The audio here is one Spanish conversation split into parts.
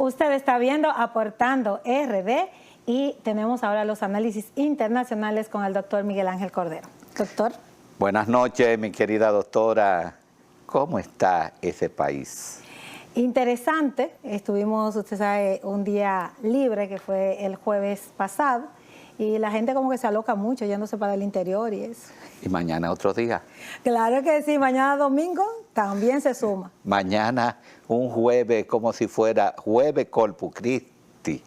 Usted está viendo Aportando RD y tenemos ahora los análisis internacionales con el doctor Miguel Ángel Cordero. Doctor. Buenas noches, mi querida doctora. ¿Cómo está ese país? Interesante. Estuvimos, usted sabe, un día libre que fue el jueves pasado y la gente como que se aloca mucho yéndose para el interior y eso. ¿Y mañana otro día? Claro que sí, mañana domingo también se suma. Mañana un jueves como si fuera jueves Corpus Christi.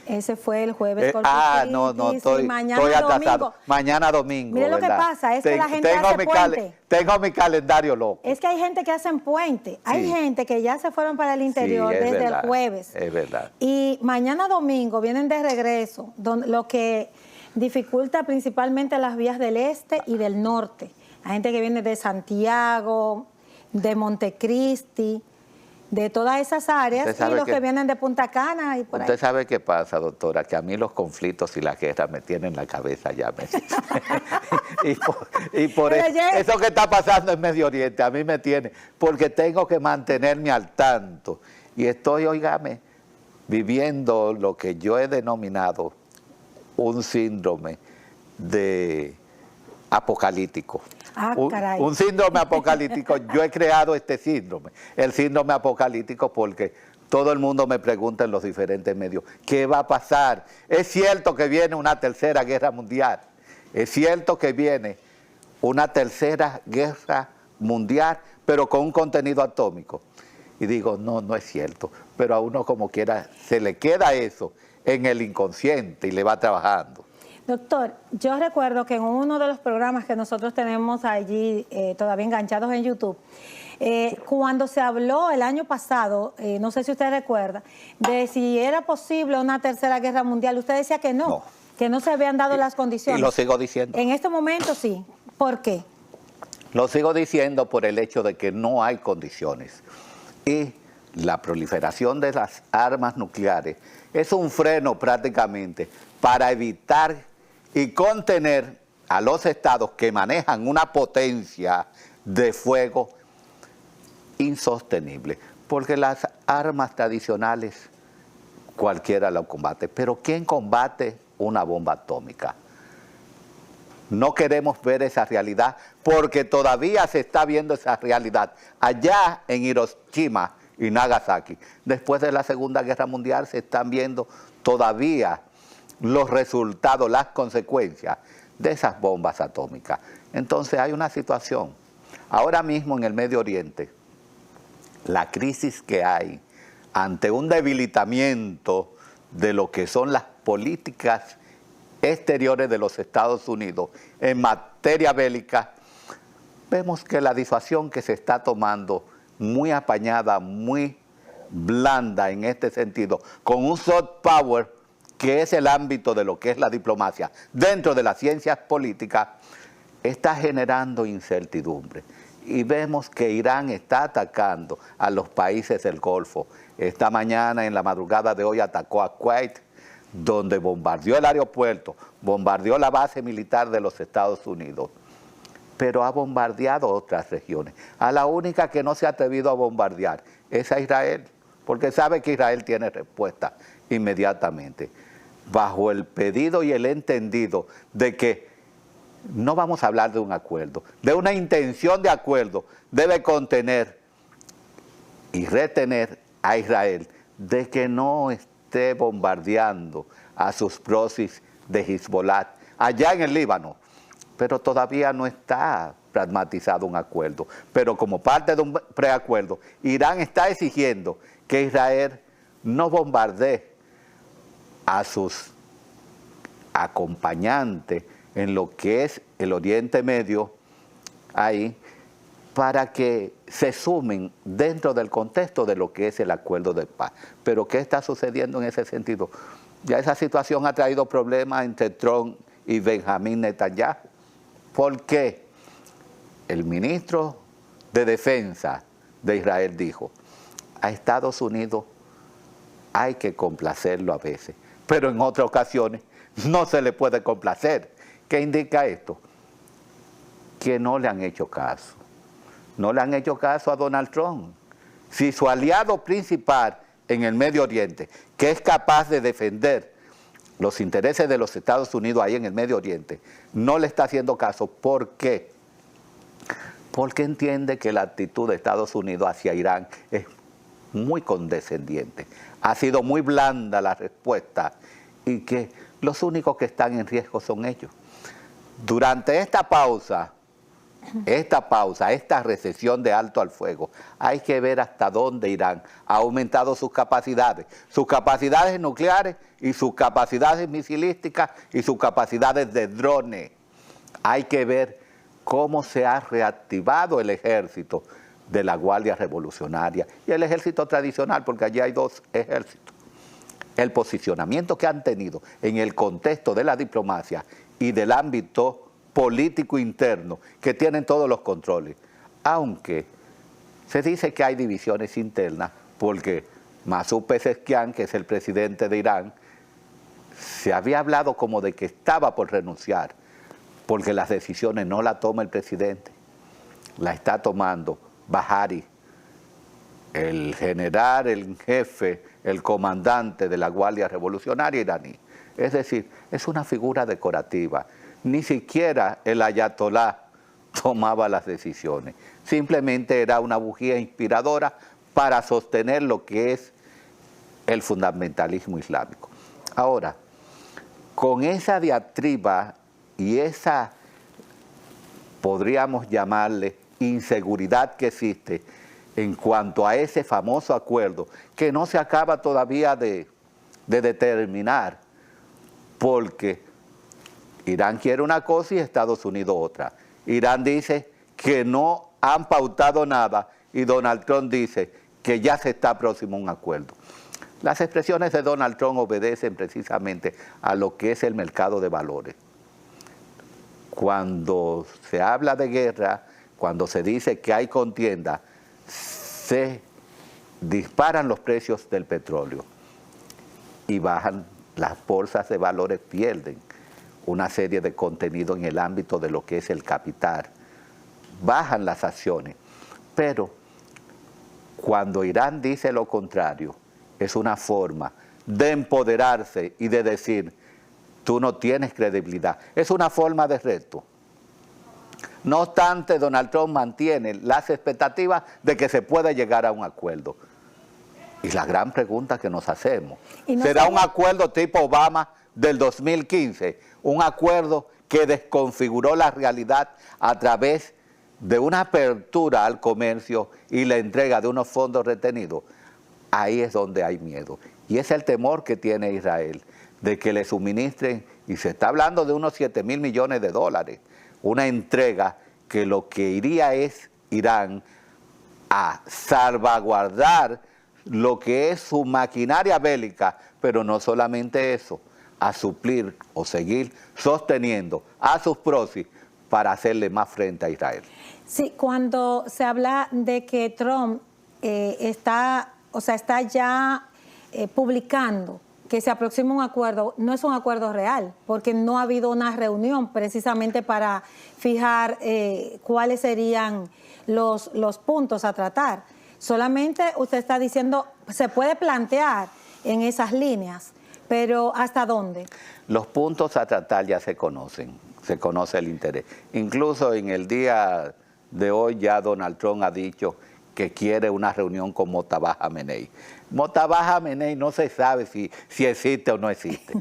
Ese fue el jueves Corpus Christi. No, estoy mañana atrasado. domingo. Mañana domingo. Mire lo ¿verdad? que pasa, es que la gente hace puente. Tengo mi calendario loco. Es que hay gente que hacen puente. Hay gente que ya se fueron para el interior desde verdad, el jueves. Es verdad. Y mañana domingo vienen de regreso, lo que dificulta principalmente las vías del este y del norte. Hay gente que viene de Santiago, de Montecristi, de todas esas áreas, y los que vienen de Punta Cana y por ahí. Usted sabe qué pasa, doctora, que a mí los conflictos y las guerras me tienen la cabeza ya. y por eso que está pasando en Medio Oriente, a mí me tiene, porque tengo que mantenerme al tanto. Y estoy, óigame, viviendo lo que yo he denominado un síndrome de apocalíptico. Un síndrome apocalíptico. Yo he creado este síndrome, el síndrome apocalíptico, porque todo el mundo me pregunta en los diferentes medios, ¿qué va a pasar? ¿Es cierto que viene una tercera guerra mundial? ¿Es cierto que viene una tercera guerra mundial, pero con un contenido atómico? Y digo, no es cierto, pero a uno como quiera se le queda eso en el inconsciente y le va trabajando. Doctor, yo recuerdo que en uno de los programas que nosotros tenemos allí todavía enganchados en YouTube, cuando se habló el año pasado, no sé si usted recuerda, de si era posible una tercera guerra mundial, usted decía que no, que no se habían dado las condiciones. Y lo sigo diciendo. En este momento sí. ¿Por qué? Lo sigo diciendo por el hecho de que no hay condiciones. Y la proliferación de las armas nucleares es un freno prácticamente para evitar y contener a los estados que manejan una potencia de fuego insostenible. Porque las armas tradicionales cualquiera lo combate. Pero ¿quién combate una bomba atómica? No queremos ver esa realidad porque todavía se está viendo esa realidad allá en Hiroshima y Nagasaki. Después de la Segunda Guerra Mundial se están viendo todavía los resultados, las consecuencias de esas bombas atómicas. Entonces hay una situación. Ahora mismo en el Medio Oriente, la crisis que hay ante un debilitamiento de lo que son las políticas exteriores de los Estados Unidos en materia bélica, vemos que la disuasión que se está tomando, muy apañada, muy blanda en este sentido, con un soft power, que es el ámbito de lo que es la diplomacia, dentro de las ciencias políticas, está generando incertidumbre. Y vemos que Irán está atacando a los países del Golfo. Esta mañana, en la madrugada de hoy, atacó a Kuwait, donde bombardeó el aeropuerto, bombardeó la base militar de los Estados Unidos, pero ha bombardeado otras regiones. A la única que no se ha atrevido a bombardear es a Israel, porque sabe que Israel tiene respuesta inmediatamente, bajo el pedido y el entendido de que no vamos a hablar de un acuerdo, de una intención de acuerdo, debe contener y retener a Israel de que no esté bombardeando a sus proxies de Hezbollah allá en el Líbano, pero todavía no está pragmatizado un acuerdo. Pero como parte de un preacuerdo, Irán está exigiendo que Israel no bombardee a sus acompañantes en lo que es el Oriente Medio, ahí, para que se sumen dentro del contexto de lo que es el acuerdo de paz. Pero ¿qué está sucediendo en ese sentido? Ya esa situación ha traído problemas entre Trump y Benjamín Netanyahu. ¿Por qué? El ministro de Defensa de Israel dijo, a Estados Unidos hay que complacerlo a veces, pero en otras ocasiones no se le puede complacer. ¿Qué indica esto? Que no le han hecho caso. No le han hecho caso a Donald Trump. Si su aliado principal en el Medio Oriente, que es capaz de defender los intereses de los Estados Unidos ahí en el Medio Oriente, no le está haciendo caso. ¿Por qué? Porque entiende que la actitud de Estados Unidos hacia Irán es muy condescendiente. Ha sido muy blanda la respuesta y que los únicos que están en riesgo son ellos. Durante esta pausa, esta recesión de alto al fuego, hay que ver hasta dónde Irán ha aumentado sus capacidades nucleares y sus capacidades misilísticas y sus capacidades de drones. Hay que ver cómo se ha reactivado el ejército de la Guardia Revolucionaria y el ejército tradicional, porque allí hay dos ejércitos. El posicionamiento que han tenido en el contexto de la diplomacia y del ámbito político interno, que tienen todos los controles, aunque se dice que hay divisiones internas, porque Masoud Pezeshkian, que es el presidente de Irán, se había hablado como de que estaba por renunciar, porque las decisiones no las toma el presidente, la está tomando Bahari, el general, el jefe, el comandante de la Guardia Revolucionaria iraní. Es decir, es una figura decorativa. Ni siquiera el ayatolá tomaba las decisiones. Simplemente era una bujía inspiradora para sostener lo que es el fundamentalismo islámico. Ahora, con esa diatriba y esa, podríamos llamarle, inseguridad que existe en cuanto a ese famoso acuerdo, que no se acaba todavía de determinar, porque Irán quiere una cosa y Estados Unidos otra. Irán dice que no han pautado nada y Donald Trump dice que ya se está próximo a un acuerdo. Las expresiones de Donald Trump obedecen precisamente a lo que es el mercado de valores. Cuando se habla de guerra, cuando se dice que hay contienda, se disparan los precios del petróleo y bajan, las bolsas de valores pierden una serie de contenido en el ámbito de lo que es el capital, bajan las acciones, pero cuando Irán dice lo contrario, es una forma de empoderarse y de decir, tú no tienes credibilidad, es una forma de reto. No obstante, Donald Trump mantiene las expectativas de que se pueda llegar a un acuerdo. Y la gran pregunta que nos hacemos, ¿será un acuerdo tipo Obama del 2015? Un acuerdo que desconfiguró la realidad a través de una apertura al comercio y la entrega de unos fondos retenidos. Ahí es donde hay miedo. Y es el temor que tiene Israel, de que le suministren, y se está hablando de unos 7.000 millones de dólares, una entrega que lo que iría es Irán a salvaguardar lo que es su maquinaria bélica, pero no solamente eso, a suplir o seguir sosteniendo a sus proxies para hacerle más frente a Israel. Sí, cuando se habla de que Trump está ya publicando que se aproxima un acuerdo, no es un acuerdo real, porque no ha habido una reunión precisamente para fijar cuáles serían los puntos a tratar. Solamente usted está diciendo, se puede plantear en esas líneas, pero ¿hasta dónde? Los puntos a tratar ya se conocen, se conoce el interés. Incluso en el día de hoy ya Donald Trump ha dicho que quiere una reunión con Mojtaba Khamenei. Mojtaba Khamenei no se sabe si existe o no existe.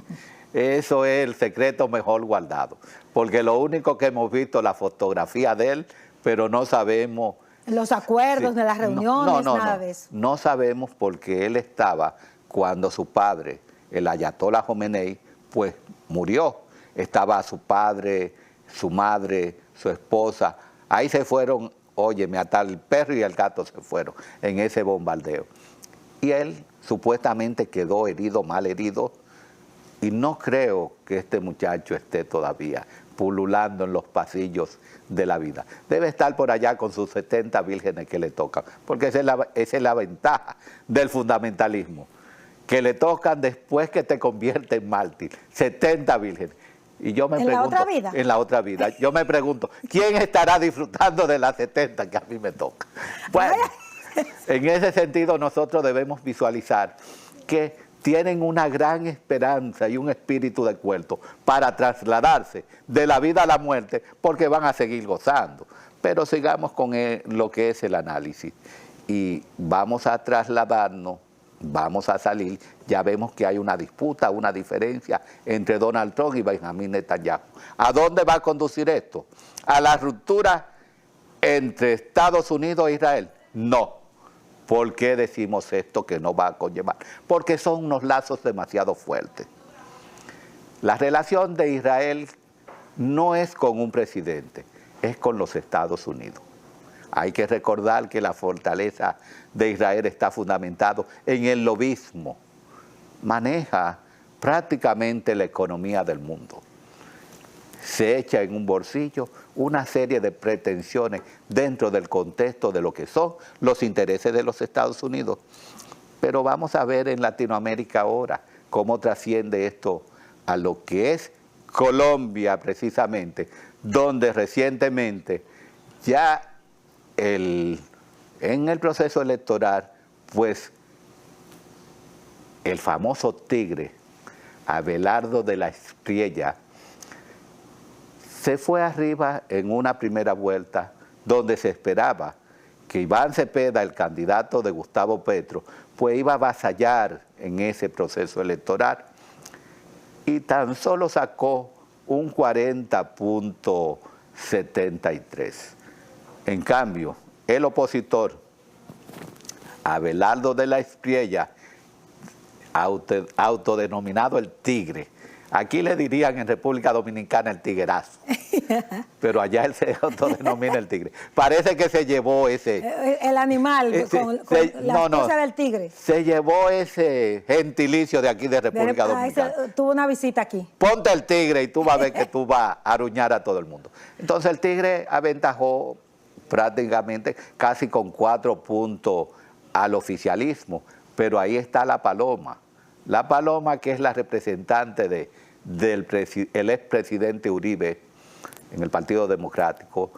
Eso es el secreto mejor guardado, porque lo único que hemos visto es la fotografía de él, pero no sabemos... Los acuerdos de las reuniones, nada de eso. No sabemos, porque él estaba cuando su padre, el ayatolá Khomeini, pues murió. Estaba su padre, su madre, su esposa. Ahí se fueron, óyeme, hasta el perro y el gato se fueron en ese bombardeo. Y él supuestamente quedó herido, mal herido, y no creo que este muchacho esté todavía pululando en los pasillos de la vida. Debe estar por allá con sus 70 vírgenes que le tocan, porque esa es la ventaja del fundamentalismo, que le tocan después que te convierte en mártir, 70 vírgenes. Y yo me pregunto, ¿en la otra vida? En la otra vida. Yo me pregunto, ¿quién estará disfrutando de las 70 que a mí me toca? Bueno, En ese sentido, nosotros debemos visualizar que tienen una gran esperanza y un espíritu de cuento para trasladarse de la vida a la muerte, porque van a seguir gozando. Pero sigamos con lo que es el análisis y vamos a trasladarnos, vamos a salir. Ya vemos que hay una disputa, una diferencia entre Donald Trump y Benjamín Netanyahu. ¿A dónde va a conducir esto? ¿A la ruptura entre Estados Unidos e Israel? No. ¿Por qué decimos esto que no va a conllevar? Porque son unos lazos demasiado fuertes. La relación de Israel no es con un presidente, es con los Estados Unidos. Hay que recordar que la fortaleza de Israel está fundamentado en el lobismo. Maneja prácticamente la economía del mundo. Se echa en un bolsillo una serie de pretensiones dentro del contexto de lo que son los intereses de los Estados Unidos. Pero vamos a ver en Latinoamérica ahora cómo trasciende esto a lo que es Colombia precisamente, donde recientemente ya en el proceso electoral, pues el famoso tigre, Abelardo de la Espriella, se fue arriba en una primera vuelta donde se esperaba que Iván Cepeda, el candidato de Gustavo Petro, pues iba a avasallar en ese proceso electoral y tan solo sacó un 40.73. En cambio, el opositor, Abelardo de la Espriella, autodenominado el Tigre, aquí le dirían en República Dominicana el tiguerazo, pero allá él se autodenomina el tigre. Parece que se llevó ese... El animal, con la cosa del tigre. Se llevó ese gentilicio de aquí de República Dominicana. Tuvo una visita aquí. Ponte el tigre y tú vas a ver que tú vas a aruñar a todo el mundo. Entonces el tigre aventajó prácticamente casi con 4 puntos al oficialismo, pero ahí está la Paloma. La Paloma, que es la representante del expresidente Uribe en el Partido Democrático,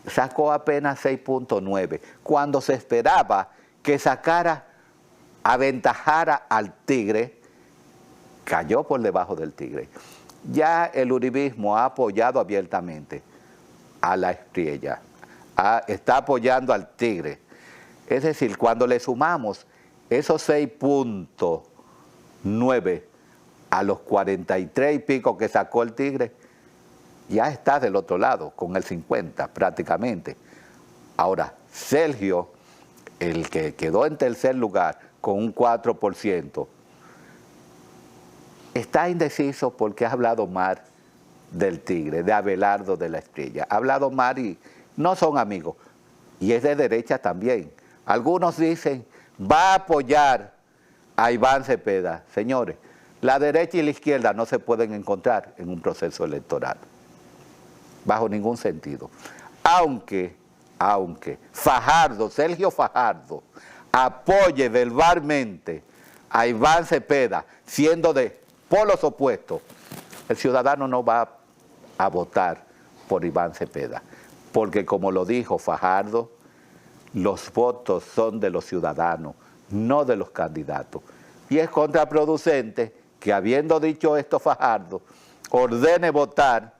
sacó apenas 6.9, cuando se esperaba que aventajara al tigre, cayó por debajo del tigre. Ya el uribismo ha apoyado abiertamente a la Espriella, está apoyando al tigre. Es decir, cuando le sumamos esos 6.9 a los 43 y pico que sacó el tigre, ya está del otro lado, con el 50 prácticamente. Ahora, Sergio, el que quedó en tercer lugar con un 4%, está indeciso porque ha hablado mal del tigre, de Abelardo de la Espriella. Ha hablado mal y no son amigos. Y es de derecha también. Algunos dicen, va a apoyar a Iván Cepeda. Señores, la derecha y la izquierda no se pueden encontrar en un proceso electoral, bajo ningún sentido. Aunque Sergio Fajardo, apoye verbalmente a Iván Cepeda, siendo de polos opuestos, el ciudadano no va a votar por Iván Cepeda, porque como lo dijo Fajardo, los votos son de los ciudadanos, no de los candidatos. Y es contraproducente que, habiendo dicho esto Fajardo, ordene votar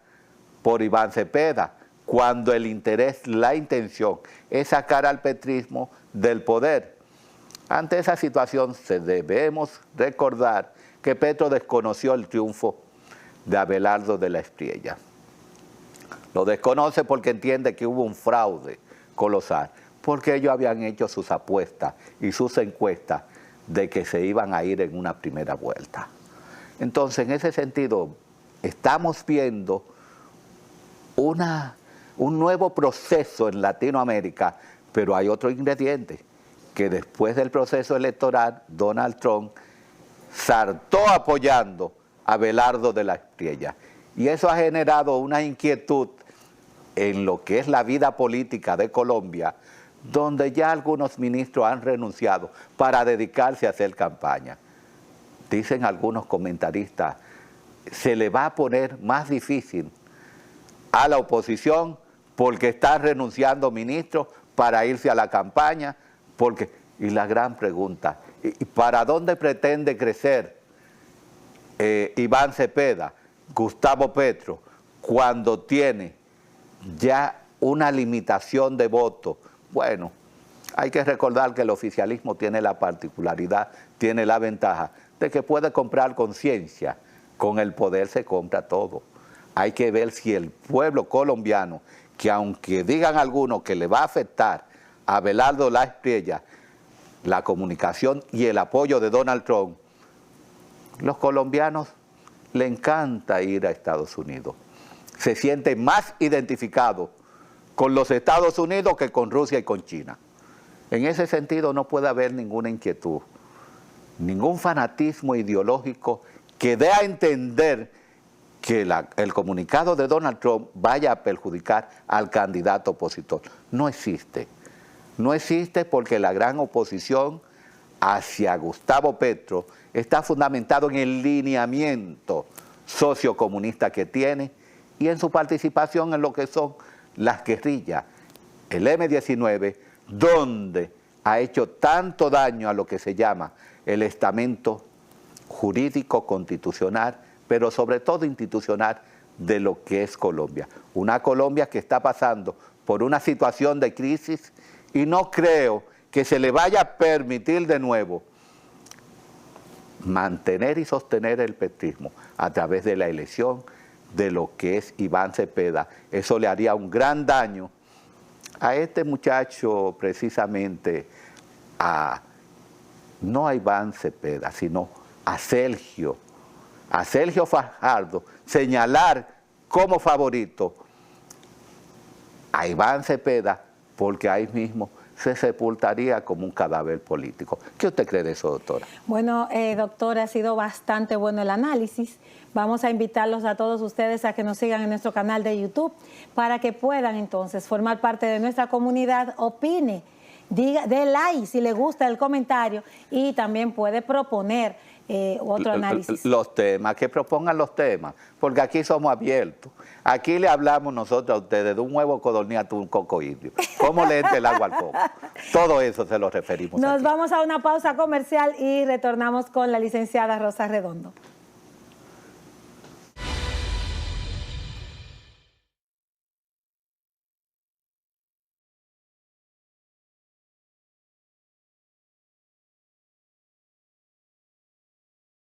por Iván Cepeda, cuando el interés, la intención, es sacar al petrismo del poder. Ante esa situación debemos recordar que Petro desconoció el triunfo de Abelardo de la Espriella. Lo desconoce porque entiende que hubo un fraude colosal, porque ellos habían hecho sus apuestas y sus encuestas de que se iban a ir en una primera vuelta. Entonces, en ese sentido, estamos viendo un nuevo proceso en Latinoamérica, pero hay otro ingrediente, que después del proceso electoral, Donald Trump saltó apoyando a Abelardo de la Espriella. Y eso ha generado una inquietud en lo que es la vida política de Colombia, donde ya algunos ministros han renunciado para dedicarse a hacer campaña. Dicen algunos comentaristas, se le va a poner más difícil a la oposición porque están renunciando ministros para irse a la campaña, Porque, y la gran pregunta, ¿y para dónde pretende crecer Iván Cepeda, Gustavo Petro, cuando tiene ya una limitación de votos? Bueno, hay que recordar que el oficialismo tiene la particularidad, tiene la ventaja de que puede comprar conciencia. Con el poder se compra todo. Hay que ver si el pueblo colombiano, que aunque digan algunos que le va a afectar a Abelardo Espriella la comunicación y el apoyo de Donald Trump, los colombianos le encanta ir a Estados Unidos. Se sienten más identificados con los Estados Unidos que con Rusia y con China. En ese sentido no puede haber ninguna inquietud, ningún fanatismo ideológico que dé a entender que el comunicado de Donald Trump vaya a perjudicar al candidato opositor. No existe. No existe porque la gran oposición hacia Gustavo Petro está fundamentado en el lineamiento sociocomunista que tiene y en su participación en lo que son las guerrillas, el M-19, donde ha hecho tanto daño a lo que se llama el estamento jurídico constitucional, pero sobre todo institucional de lo que es Colombia. Una Colombia que está pasando por una situación de crisis y no creo que se le vaya a permitir de nuevo mantener y sostener el petrismo a través de la elección de lo que es Iván Cepeda. Eso le haría un gran daño a este muchacho, precisamente, no a Iván Cepeda, sino a Sergio Fajardo, señalar como favorito a Iván Cepeda, porque ahí mismo se sepultaría como un cadáver político. ¿Qué usted cree de eso, doctora? Bueno, doctora, ha sido bastante bueno el análisis. Vamos a invitarlos a todos ustedes a que nos sigan en nuestro canal de YouTube para que puedan entonces formar parte de nuestra comunidad. Opine, dé like si le gusta el comentario y también puede proponer otro análisis. Los temas, que propongan los temas, porque aquí somos abiertos. Aquí le hablamos nosotros a ustedes de un huevo codorniz a un coco indio. ¿Cómo le entra el agua al coco? Todo eso se lo referimos. Nos aquí. vamos a una pausa comercial y retornamos con la licenciada Rosa Redondo.